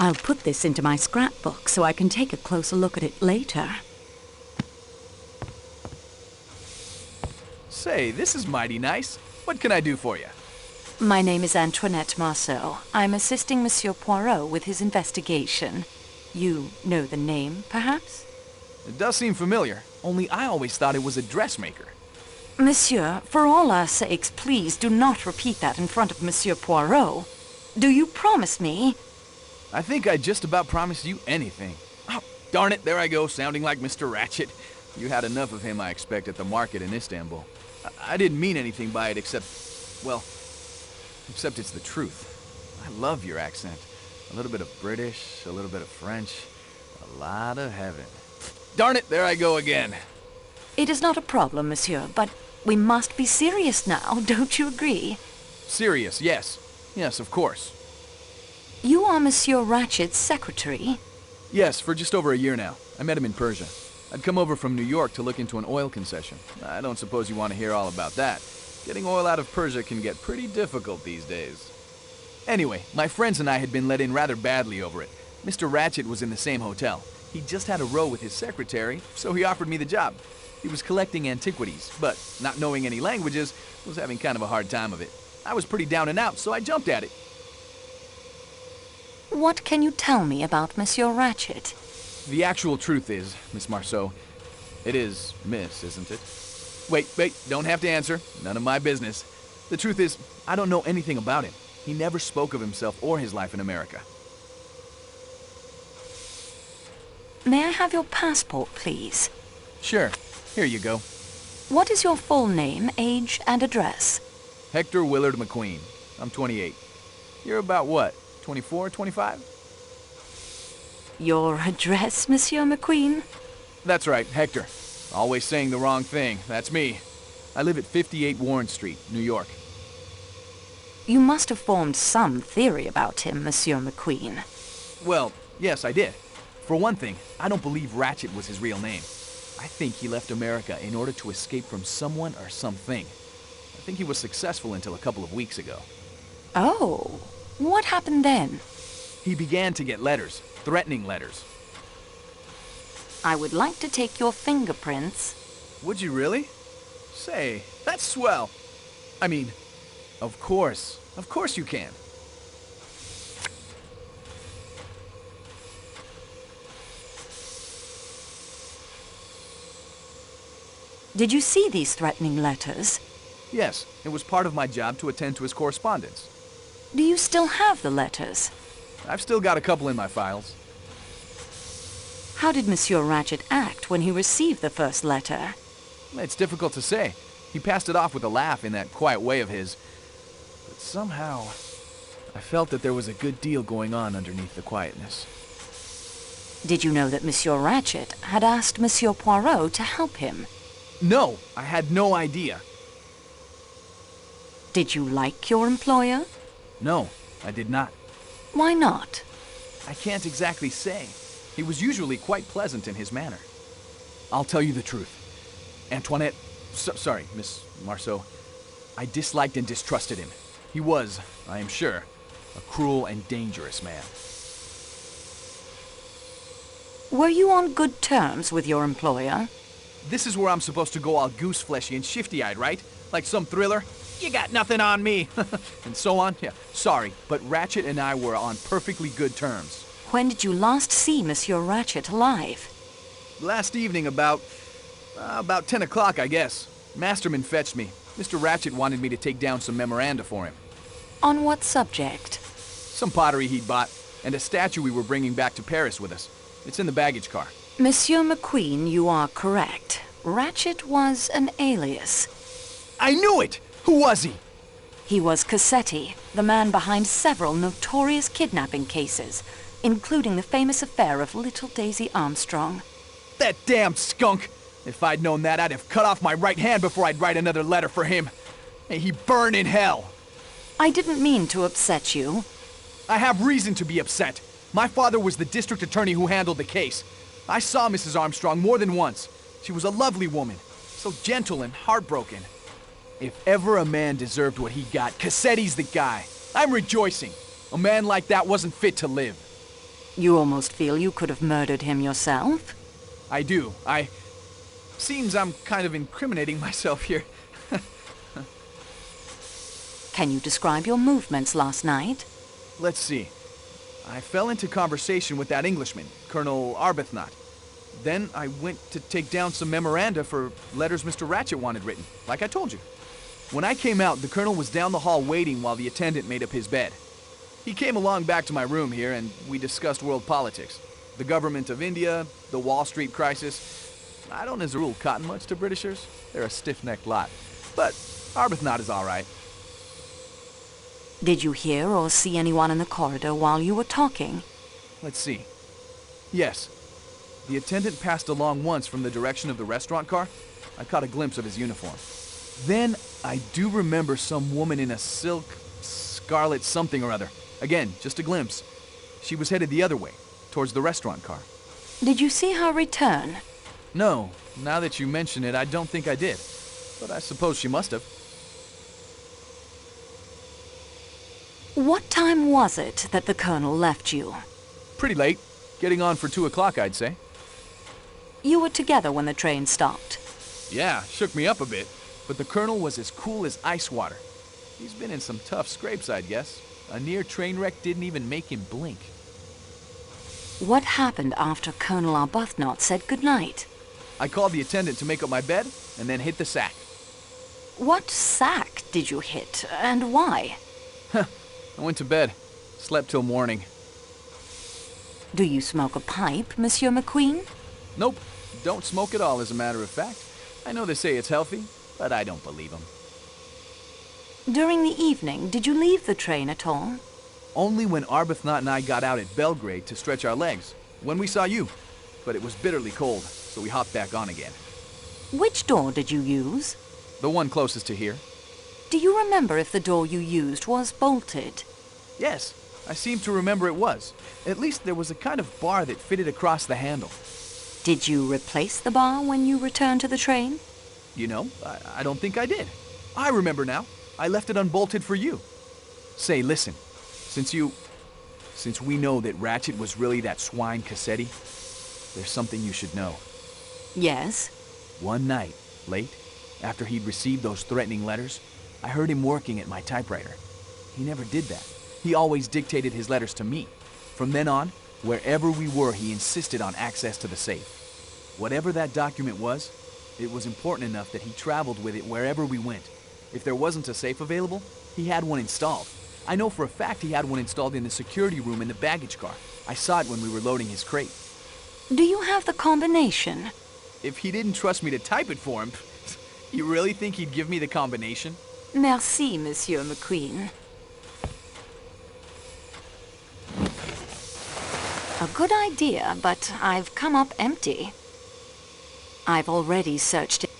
I'll put this into my scrapbook so I can take a closer look at it later. Say, this is mighty nice. What can I do for you? My name is Antoinette Marceau. I'm assisting Monsieur Poirot with his investigation. You know the name, perhaps? It does seem familiar, only I always thought it was a dressmaker. Monsieur, for all our sakes, please do not repeat that in front of Monsieur Poirot. Do you promise me? I think I just about promised you anything. Oh, darn it, there I go, sounding like Mr. Ratchet. You had enough of him, I expect, at the market in Istanbul. I didn't mean anything by it except, well, except it's the truth. I love your accent. A little bit of British, a little bit of French, a lot of heaven. Darn it, there I go again. It is not a problem, monsieur, but we must be serious now, don't you agree? Serious, yes. Yes, of course. You are Monsieur Ratchet's secretary? Yes, for just over a year now. I met him in Persia. I'd come over from New York to look into an oil concession. I don't suppose you want to hear all about that. Getting oil out of Persia can get pretty difficult these days. Anyway, my friends and I had been let in rather badly over it. Mr. Ratchet was in the same hotel. He just had a row with his secretary, so he offered me the job. He was collecting antiquities, but not knowing any languages, was having kind of a hard time of it. I was pretty down and out, so I jumped at it. What can you tell me about Monsieur Ratchet? The actual truth is, Miss Marceau, it is Miss, isn't it? Wait, don't have to answer. None of my business. The truth is, I don't know anything about him. He never spoke of himself or his life in America. May I have your passport, please? Sure. Here you go. What is your full name, age, and address? Hector Willard McQueen. I'm 28. You're about what, 24, 25? Your address, Monsieur McQueen? That's right, Hector. Always saying the wrong thing. That's me. I live at 58 Warren Street, New York. You must have formed some theory about him, Monsieur McQueen. Well, yes, I did. For one thing, I don't believe Ratchet was his real name. I think he left America in order to escape from someone or something. I think he was successful until a couple of weeks ago. Oh, what happened then? He began to get letters, threatening letters. I would like to take your fingerprints. Would you really? Say, that's swell. I mean, of course you can. Did you see these threatening letters? Yes, it was part of my job to attend to his correspondence. Do you still have the letters? I've still got a couple in my files. How did Monsieur Ratchet act when he received the first letter? It's difficult to say. He passed it off with a laugh in that quiet way of his. But somehow, I felt that there was a good deal going on underneath the quietness. Did you know that Monsieur Ratchet had asked Monsieur Poirot to help him? No, I had no idea. Did you like your employer? No, I did not. Why not? I can't exactly say. He was usually quite pleasant in his manner. I'll tell you the truth. Antoinette, sorry, Miss Marceau, I disliked and distrusted him. He was, I am sure, a cruel and dangerous man. Were you on good terms with your employer? This is where I'm supposed to go all goose-fleshy and shifty-eyed, right? Like some thriller? You got nothing on me! And so on? Yeah, sorry, but Ratchet and I were on perfectly good terms. When did you last see Monsieur Ratchet alive? Last evening about 10 o'clock, I guess. Masterman fetched me. Mr. Ratchet wanted me to take down some memoranda for him. On what subject? Some pottery he'd bought, and a statue we were bringing back to Paris with us. It's in the baggage car. Monsieur McQueen, you are correct. Ratchet was an alias. I knew it! Who was he? He was Cassetti, the man behind several notorious kidnapping cases, including the famous affair of little Daisy Armstrong. That damn skunk! If I'd known that, I'd have cut off my right hand before I'd write another letter for him. May he burn in hell! I didn't mean to upset you. I have reason to be upset. My father was the district attorney who handled the case. I saw Mrs. Armstrong more than once. She was a lovely woman, so gentle and heartbroken. If ever a man deserved what he got, Cassetti's the guy. I'm rejoicing. A man like that wasn't fit to live. You almost feel you could have murdered him yourself? I do. Seems I'm kind of incriminating myself here. Can you describe your movements last night? Let's see. I fell into conversation with that Englishman, Colonel Arbuthnot. Then I went to take down some memoranda for letters Mr. Ratchet wanted written, like I told you. When I came out, the Colonel was down the hall waiting while the attendant made up his bed. He came along back to my room here and we discussed world politics. The government of India, the Wall Street crisis. I don't as a rule cotton much to Britishers. They're a stiff-necked lot. But Arbuthnot is all right. Did you hear or see anyone in the corridor while you were talking? Let's see. Yes. The attendant passed along once from the direction of the restaurant car. I caught a glimpse of his uniform. Then I do remember some woman in a silk, scarlet something or other. Again, just a glimpse. She was headed the other way, towards the restaurant car. Did you see her return? No, now that you mention it, I don't think I did. But I suppose she must have. What time was it that the Colonel left you? Pretty late. Getting on for 2 o'clock, I'd say. You were together when the train stopped. Yeah, shook me up a bit. But the Colonel was as cool as ice water. He's been in some tough scrapes, I'd guess. A near train wreck didn't even make him blink. What happened after Colonel Arbuthnot said goodnight? I called the attendant to make up my bed, and then hit the sack. What sack did you hit, and why? I went to bed. Slept till morning. Do you smoke a pipe, Monsieur McQueen? Nope. Don't smoke at all, as a matter of fact. I know they say it's healthy, but I don't believe them. During the evening, did you leave the train at all? Only when Arbuthnot and I got out at Belgrade to stretch our legs. When we saw you. But it was bitterly cold, so we hopped back on again. Which door did you use? The one closest to here. Do you remember if the door you used was bolted? Yes, I seem to remember it was. At least there was a kind of bar that fitted across the handle. Did you replace the bar when you returned to the train? You know, I don't think I did. I remember now. I left it unbolted for you. Say, listen, since we know that Ratchet was really that swine Cassetti, there's something you should know. Yes? One night, late, after he'd received those threatening letters, I heard him working at my typewriter. He never did that. He always dictated his letters to me. From then on, wherever we were, he insisted on access to the safe. Whatever that document was, it was important enough that he traveled with it wherever we went. If there wasn't a safe available, he had one installed. I know for a fact he had one installed in the security room in the baggage car. I saw it when we were loading his crate. Do you have the combination? If he didn't trust me to type it for him, you really think he'd give me the combination? Merci, Monsieur McQueen. A good idea, but I've come up empty. I've already searched it.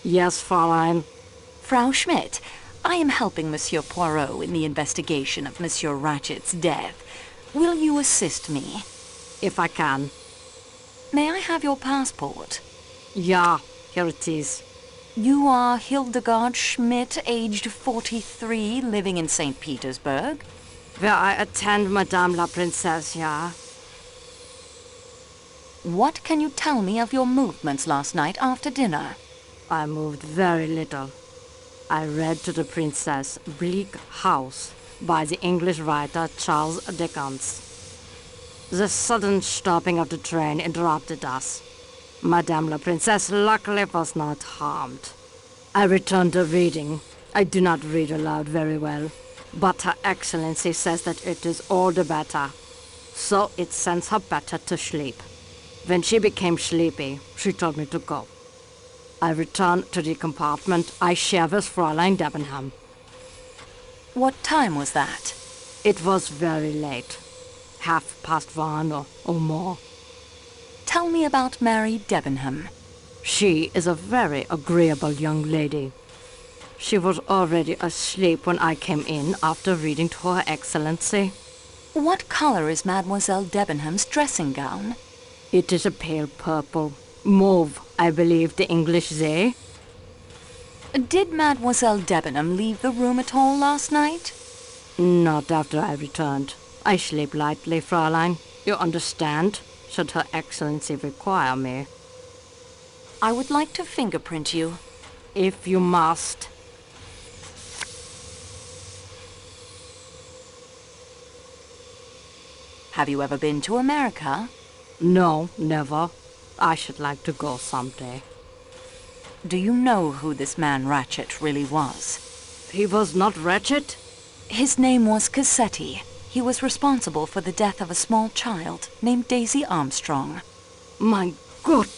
Yes, Fräulein. Frau Schmidt, I am helping Monsieur Poirot in the investigation of Monsieur Ratchet's death. Will you assist me? If I can. May I have your passport? Ja, here it is. You are Hildegard Schmidt, aged 43, living in St. Petersburg? Where I attend Madame la Princesse, ja. What can you tell me of your movements last night after dinner? I moved very little. I read to the Princess Bleak House by the English writer Charles Dickens. The sudden stopping of the train interrupted us. Madame la Princesse luckily was not harmed. I returned to reading. I do not read aloud very well, but Her Excellency says that it is all the better. So it sends her better to sleep. When she became sleepy, she told me to go. I returned to the compartment I share with Fräulein Debenham. What time was that? It was very late. 1:30 or more. Tell me about Mary Debenham. She is a very agreeable young lady. She was already asleep when I came in after reading to Her Excellency. What color is Mademoiselle Debenham's dressing gown? It is a pale purple. Mauve, I believe the English say. Did Mademoiselle Debenham leave the room at all last night? Not after I returned. I sleep lightly, Fräulein. You understand? Should Her Excellency require me. I would like to fingerprint you. If you must. Have you ever been to America? No, never. I should like to go someday. Do you know who this man Ratchet really was? He was not wretched? His name was Cassetti. He was responsible for the death of a small child named Daisy Armstrong. My God!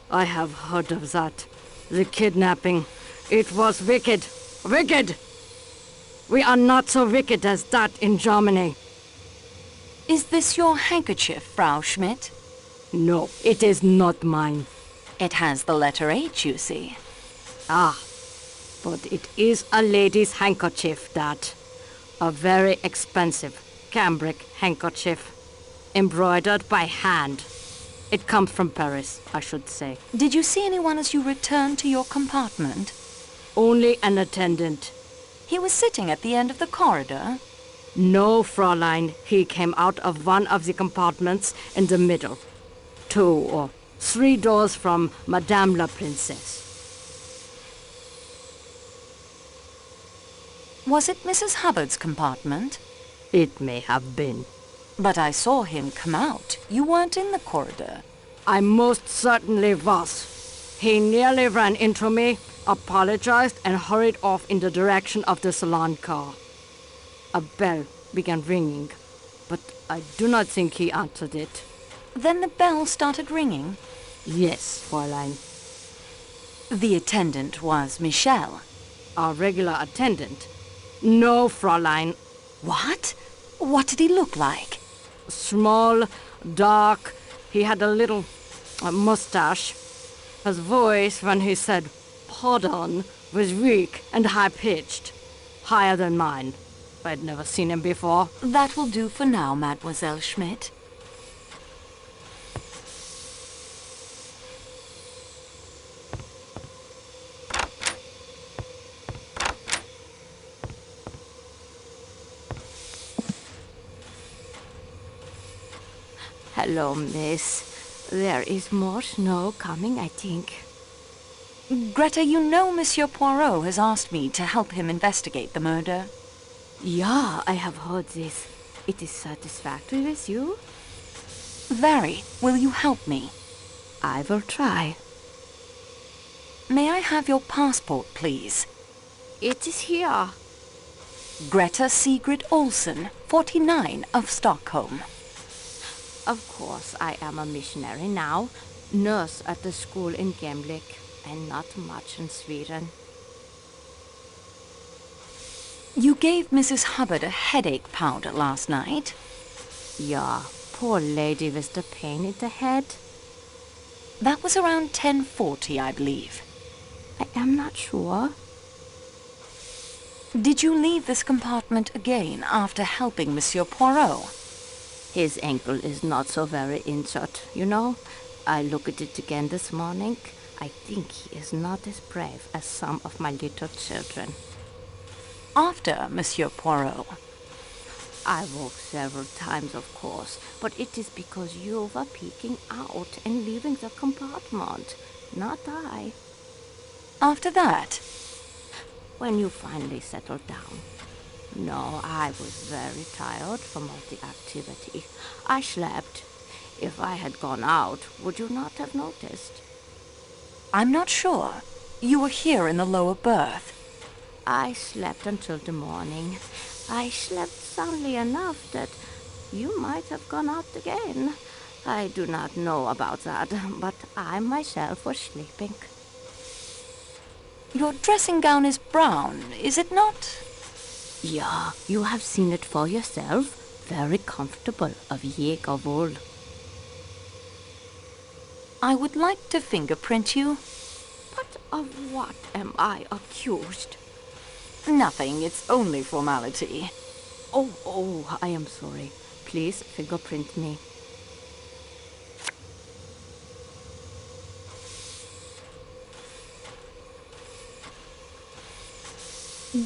I have heard of that. The kidnapping. It was wicked. Wicked! We are not so wicked as that in Germany. Is this your handkerchief, Frau Schmidt? No, it is not mine. It has the letter H, you see. Ah, but it is a lady's handkerchief, that. A very expensive cambric handkerchief, embroidered by hand. It comes from Paris, I should say. Did you see anyone as you returned to your compartment? Only an attendant. He was sitting at the end of the corridor. No, Fräulein. He came out of one of the compartments in the middle. 2 or 3 doors from Madame la Princesse. Was it Mrs. Hubbard's compartment? It may have been. But I saw him come out. You weren't in the corridor. I most certainly was. He nearly ran into me, apologized, and hurried off in the direction of the salon car. A bell began ringing, but I do not think he answered it. Then the bell started ringing? Yes, Fräulein. The attendant was Michel. Our regular attendant. No, Fräulein. What? What did he look like? Small, dark. He had a little mustache. His voice, when he said, "Pardon," was weak and high-pitched. Higher than mine. I'd never seen him before. That will do for now, Mademoiselle Schmidt. Hello, miss. There is more snow coming, I think. Greta, you know Monsieur Poirot has asked me to help him investigate the murder. Yeah, I have heard this. It is satisfactory with you? Very. Will you help me? I will try. May I have your passport, please? It is here. Greta Sigrid Olsen, 49, of Stockholm. Of course, I am a missionary now. Nurse at the school in Gemlik, and not much in Sweden. You gave Mrs. Hubbard a headache powder last night. Yeah, poor lady with the pain in the head. That was around 10:40, I believe. I am not sure. Did you leave this compartment again after helping Monsieur Poirot? His ankle is not so very injured, you know. I looked at it again this morning. I think he is not as brave as some of my little children. After Monsieur Poirot? I woke several times, of course, but it is because you were peeking out and leaving the compartment, not I. After that? When you finally settled down. No, I was very tired from all the activity. I slept. If I had gone out, would you not have noticed? I'm not sure. You were here in the lower berth. I slept until the morning. I slept soundly enough that you might have gone out again. I do not know about that, but I myself was sleeping. Your dressing gown is brown, is it not? Yeah, you have seen it for yourself. Very comfortable, of Jaeger wool. I would like to fingerprint you. But of what am I accused? Nothing, it's only formality. Oh, I am sorry. Please fingerprint me.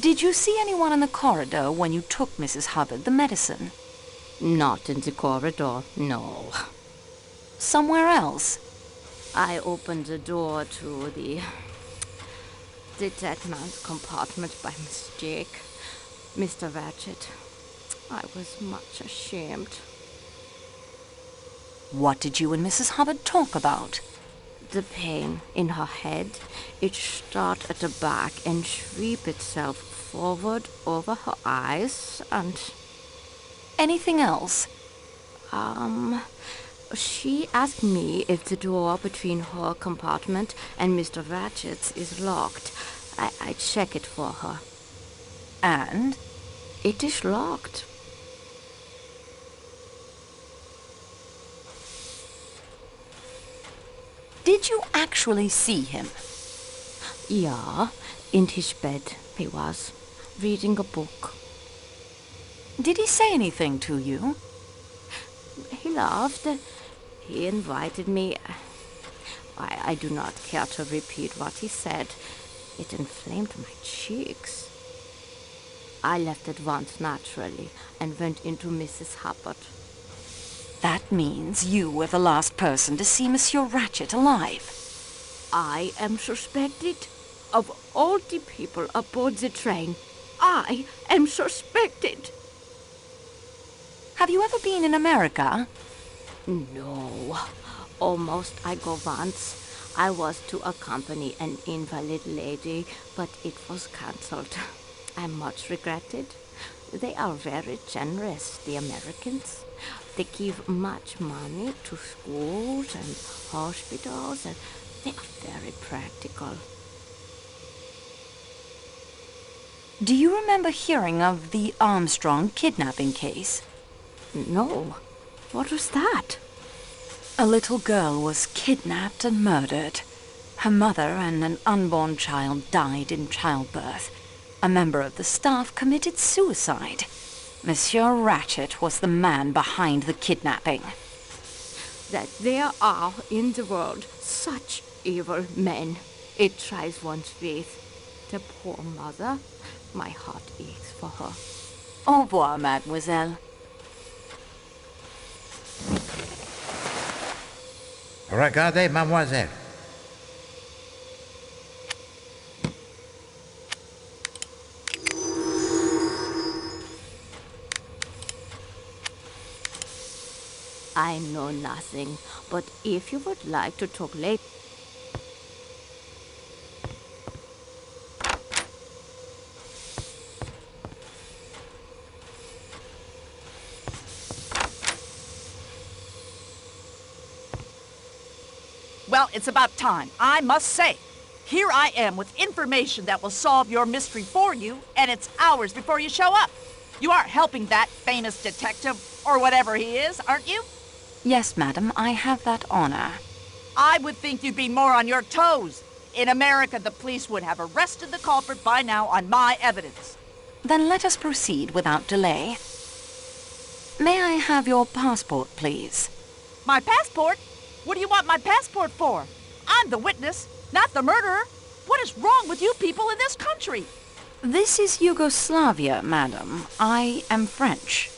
Did you see anyone in the corridor when you took Mrs. Hubbard the medicine? Not in the corridor, no. Somewhere else? I opened the door to the dead man's compartment by mistake. Mr. Ratchet, I was much ashamed. What did you and Mrs. Hubbard talk about? The pain in her head, it started at the back and sweep itself forward over her eyes and... Anything else? She asked me if the door between her compartment and Mr. Ratchet's is locked. I check it for her. And? It is locked. Did you actually see him? Yeah, in his bed he was, reading a book. Did he say anything to you? He laughed. He invited me. I do not care to repeat what he said. It inflamed my cheeks. I left at once naturally and went into Mrs. Hubbard. That means you were the last person to see Monsieur Ratchet alive. I am suspected. Of all the people aboard the train, I am suspected. Have you ever been in America? No. Almost I go once. I was to accompany an invalid lady, but it was cancelled. I much regret it. They are very generous, the Americans. They give much money to schools and hospitals, and they are very practical. Do you remember hearing of the Armstrong kidnapping case? No. What was that? A little girl was kidnapped and murdered. Her mother and an unborn child died in childbirth. A member of the staff committed suicide. Monsieur Ratchet was the man behind the kidnapping. That there are in the world such evil men. It tries one's faith. The poor mother. My heart aches for her. Au revoir, mademoiselle. Regardez, mademoiselle. I know nothing, but if you would like to talk later... Well, it's about time, I must say. Here I am with information that will solve your mystery for you, and it's hours before you show up. You aren't helping that famous detective, or whatever he is, aren't you? Yes, madam, I have that honor. I would think you'd be more on your toes. In America, the police would have arrested the culprit by now on my evidence. Then let us proceed without delay. May I have your passport, please? My passport? What do you want my passport for? I'm the witness, not the murderer. What is wrong with you people in this country? This is Yugoslavia, madam. I am French.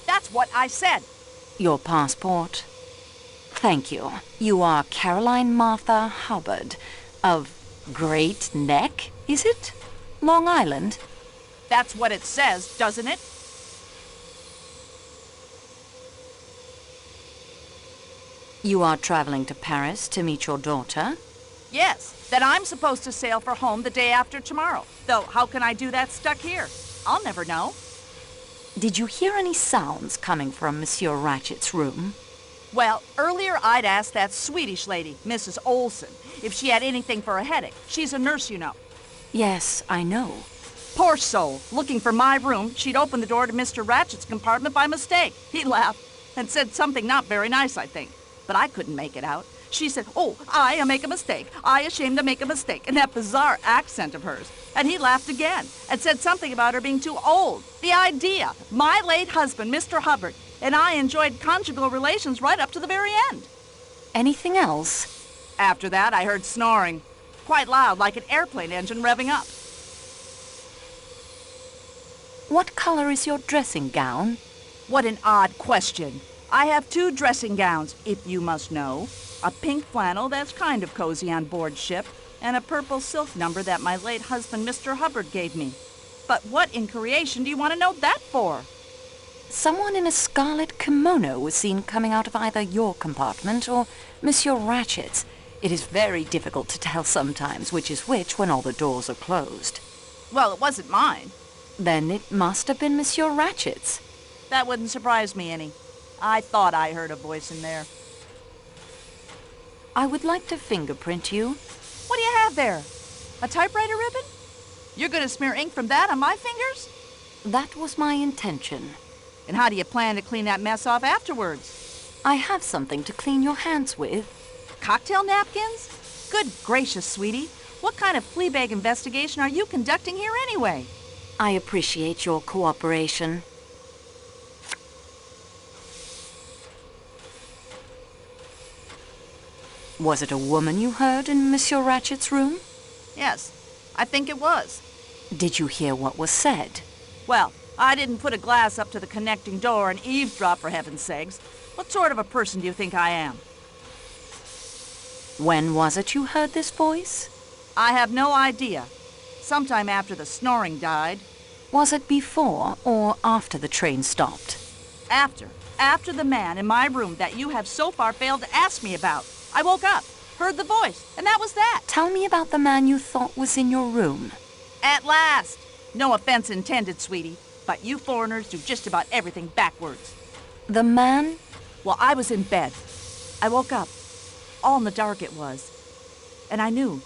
That's what I said. Your passport. Thank you. You are Caroline Martha Hubbard of Great Neck, is it? Long Island? That's what it says, doesn't it? You are traveling to Paris to meet your daughter? Yes, that I'm supposed to sail for home the day after tomorrow. Though, how can I do that stuck here? I'll never know. Did you hear any sounds coming from Monsieur Ratchet's room? Well, earlier I'd asked that Swedish lady, Mrs. Olson, if she had anything for a headache. She's a nurse, you know. Yes, I know. Poor soul. Looking for my room, she'd opened the door to Mr. Ratchet's compartment by mistake. He laughed and said something not very nice, I think. But I couldn't make it out. She said, "Oh, I make a mistake. I ashamed to make a mistake," in that bizarre accent of hers. And he laughed again and said something about her being too old. The idea! My late husband, Mr. Hubbard, and I enjoyed conjugal relations right up to the very end. Anything else? After that, I heard snoring. Quite loud, like an airplane engine revving up. What color is your dressing gown? What an odd question. I have 2 dressing gowns, if you must know. A pink flannel that's kind of cozy on board ship, and a purple silk number that my late husband, Mr. Hubbard, gave me. But what in creation do you want to know that for? Someone in a scarlet kimono was seen coming out of either your compartment or Monsieur Ratchet's. It is very difficult to tell sometimes which is which when all the doors are closed. Well, it wasn't mine. Then it must have been Monsieur Ratchet's. That wouldn't surprise me any. I thought I heard a voice in there. I would like to fingerprint you. What do you have there? A typewriter ribbon? You're going to smear ink from that on my fingers? That was my intention. And how do you plan to clean that mess off afterwards? I have something to clean your hands with. Cocktail napkins? Good gracious, sweetie. What kind of fleabag investigation are you conducting here anyway? I appreciate your cooperation. Was it a woman you heard in Monsieur Ratchet's room? Yes, I think it was. Did you hear what was said? Well, I didn't put a glass up to the connecting door and eavesdrop, for heaven's sakes. What sort of a person do you think I am? When was it you heard this voice? I have no idea. Sometime after the snoring died. Was it before or after the train stopped? After. After the man in my room that you have so far failed to ask me about. I woke up, heard the voice, and that was that. Tell me about the man you thought was in your room. At last. No offense intended, sweetie, but you foreigners do just about everything backwards. The man? Well, I was in bed. I woke up. All in the dark it was. And I knew,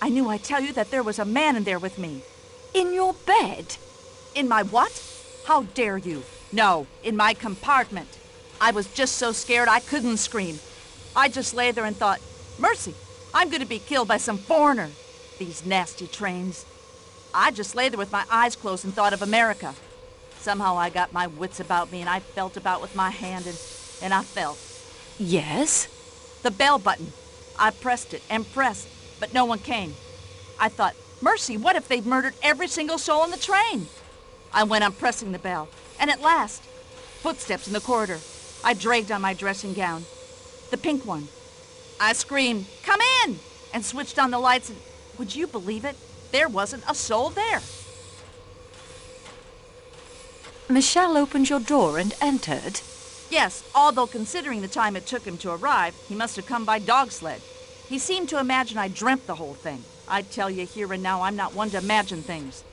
I tell you, that there was a man in there with me. In your bed? In my what? How dare you? No, in my compartment. I was just so scared I couldn't scream. I just lay there and thought, mercy, I'm going to be killed by some foreigner. These nasty trains. I just lay there with my eyes closed and thought of America. Somehow I got my wits about me and I felt about with my hand and I felt. Yes? The bell button. I pressed it and pressed, but no one came. I thought, mercy, what if they've murdered every single soul on the train? I went on pressing the bell, and at last, footsteps in the corridor. I dragged on my dressing gown, the pink one. I screamed, "Come in!" and switched on the lights, and would you believe it? There wasn't a soul there. Michel opened your door and entered. Yes, although considering the time it took him to arrive, he must have come by dog sled. He seemed to imagine I dreamt the whole thing. I tell you here and now, I'm not one to imagine things.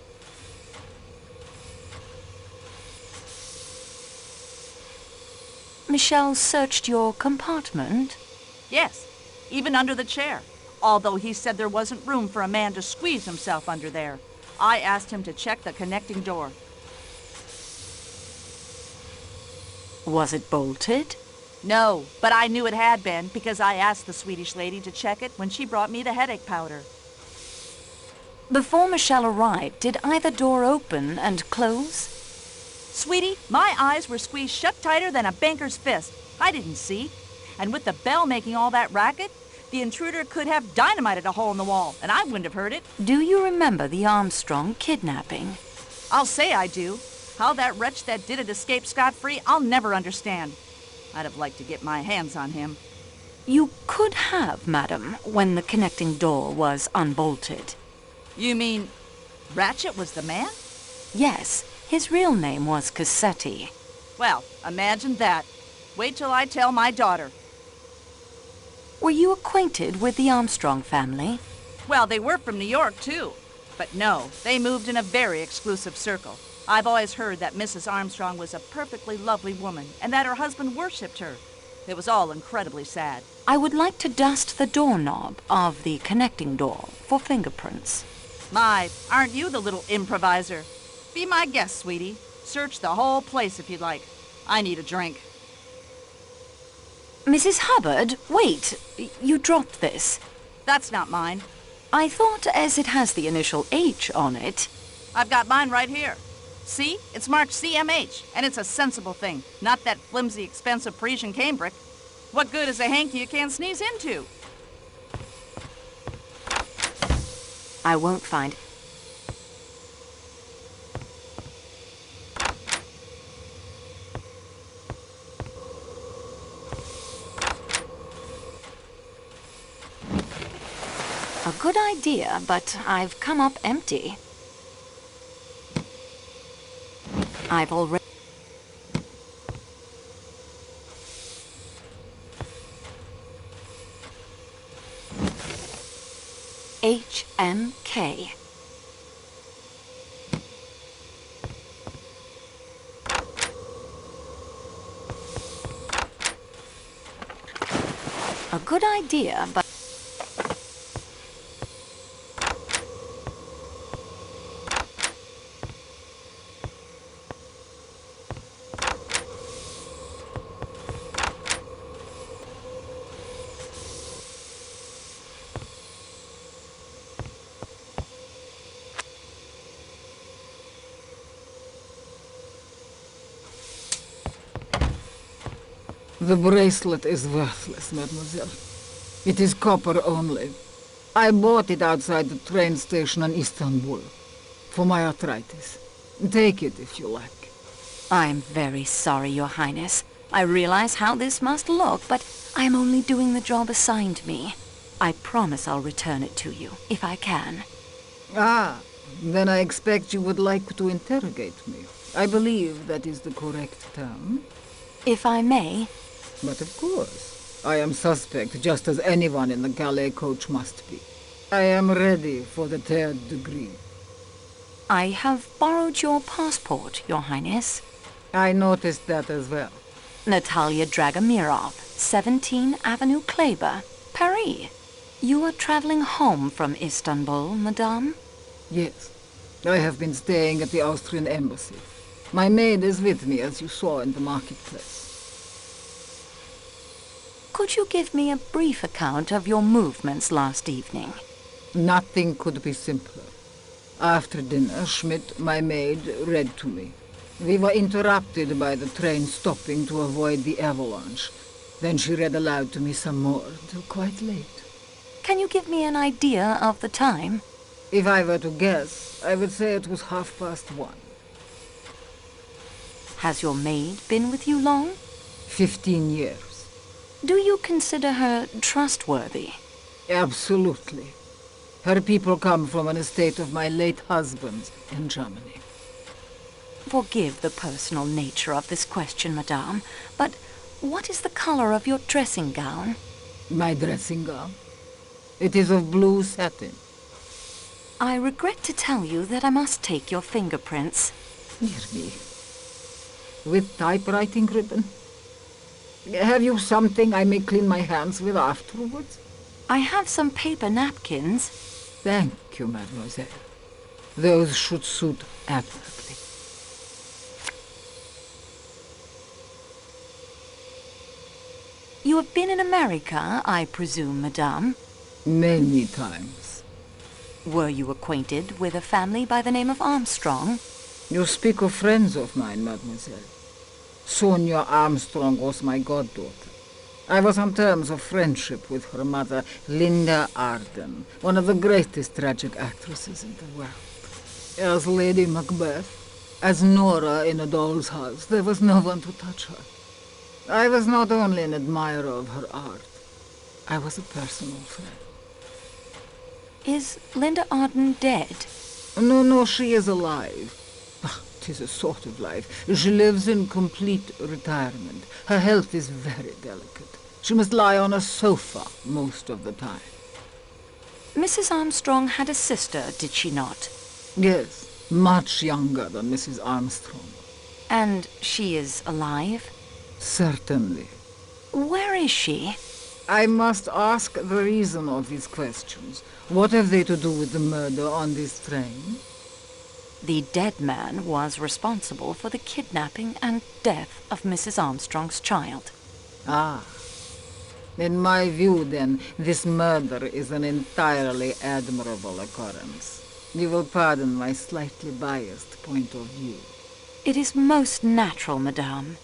Michel searched your compartment? Yes, even under the chair. Although he said there wasn't room for a man to squeeze himself under there. I asked him to check the connecting door. Was it bolted? No, but I knew it had been because I asked the Swedish lady to check it when she brought me the headache powder. Before Michel arrived, did either door open and close? Sweetie, my eyes were squeezed shut tighter than a banker's fist. I didn't see. And with the bell making all that racket, the intruder could have dynamited a hole in the wall, and I wouldn't have heard it. Do you remember the Armstrong kidnapping? I'll say I do. How that wretch that did it escaped scot-free, I'll never understand. I'd have liked to get my hands on him. You could have, madam, when the connecting door was unbolted. You mean Ratchet was the man? Yes, his real name was Cassetti. Well, imagine that. Wait till I tell my daughter. Were you acquainted with the Armstrong family? Well, they were from New York, too. But no, they moved in a very exclusive circle. I've always heard that Mrs. Armstrong was a perfectly lovely woman and that her husband worshipped her. It was all incredibly sad. I would like to dust the doorknob of the connecting door for fingerprints. My, aren't you the little improviser? Be my guest, sweetie. Search the whole place if you'd like. I need a drink. Mrs. Hubbard, wait. You dropped this. That's not mine. I thought as it has the initial H on it. I've got mine right here. See? It's marked CMH, and it's a sensible thing, not that flimsy, expensive Parisian cambric. What good is a hanky you can't sneeze into? I won't find. A good idea, but I've come up empty. I've already... HMK. A good idea, but... The bracelet is worthless, mademoiselle. It is copper only. I bought it outside the train station in Istanbul. For my arthritis. Take it if you like. I'm very sorry, Your Highness. I realize how this must look, but I'm only doing the job assigned me. I promise I'll return it to you, if I can. Ah, then I expect you would like to interrogate me. I believe that is the correct term. If I may... But of course, I am suspect just as anyone in the Calais coach must be. I am ready for the third degree. I have borrowed your passport, Your Highness. I noticed that as well. Natalia Dragomirov, 17 Avenue Kleber, Paris. You are traveling home from Istanbul, madame? Yes. I have been staying at the Austrian embassy. My maid is with me, as you saw in the marketplace. Could you give me a brief account of your movements last evening? Nothing could be simpler. After dinner, Schmidt, my maid, read to me. We were interrupted by the train stopping to avoid the avalanche. Then she read aloud to me some more, till quite late. Can you give me an idea of the time? If I were to guess, I would say it was 1:30. Has your maid been with you long? 15 years. Do you consider her trustworthy? Absolutely. Her people come from an estate of my late husband's in Germany. Forgive the personal nature of this question, madame, but what is the color of your dressing gown? My dressing gown? It is of blue satin. I regret to tell you that I must take your fingerprints. Dear me. With typewriting ribbon? Have you something I may clean my hands with afterwards? I have some paper napkins. Thank you, mademoiselle. Those should suit admirably. You have been in America, I presume, madame? Many times. Were you acquainted with a family by the name of Armstrong? You speak of friends of mine, mademoiselle. Sonia Armstrong was my goddaughter. I was on terms of friendship with her mother, Linda Arden, one of the greatest tragic actresses in the world. As Lady Macbeth, as Nora in A Doll's House, there was no one to touch her. I was not only an admirer of her art, I was a personal friend. Is Linda Arden dead? No, she is alive. It is a sort of life. She lives in complete retirement. Her health is very delicate. She must lie on a sofa most of the time. Mrs. Armstrong had a sister, did she not? Yes, much younger than Mrs. Armstrong. And she is alive? Certainly. Where is she? I must ask the reason of these questions. What have they to do with the murder on this train? The dead man was responsible for the kidnapping and death of Mrs. Armstrong's child. Ah. In my view, then, this murder is an entirely admirable occurrence. You will pardon my slightly biased point of view. It is most natural, madame.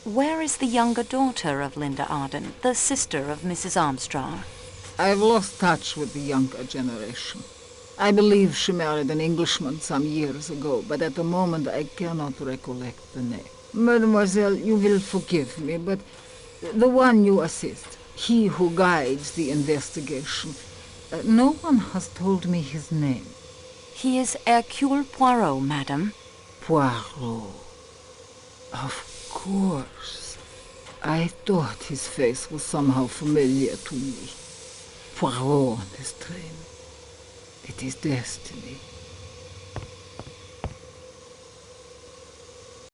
Where is the younger daughter of Linda Arden, the sister of Mrs. Armstrong? I've lost touch with the younger generation. I believe she married an Englishman some years ago, but at the moment I cannot recollect the name. Mademoiselle, you will forgive me, but the one you assist, he who guides the investigation, no one has told me his name. He is Hercule Poirot, madam. Poirot. Of course. I thought his face was somehow familiar to me. Poirot on this train. It is destiny.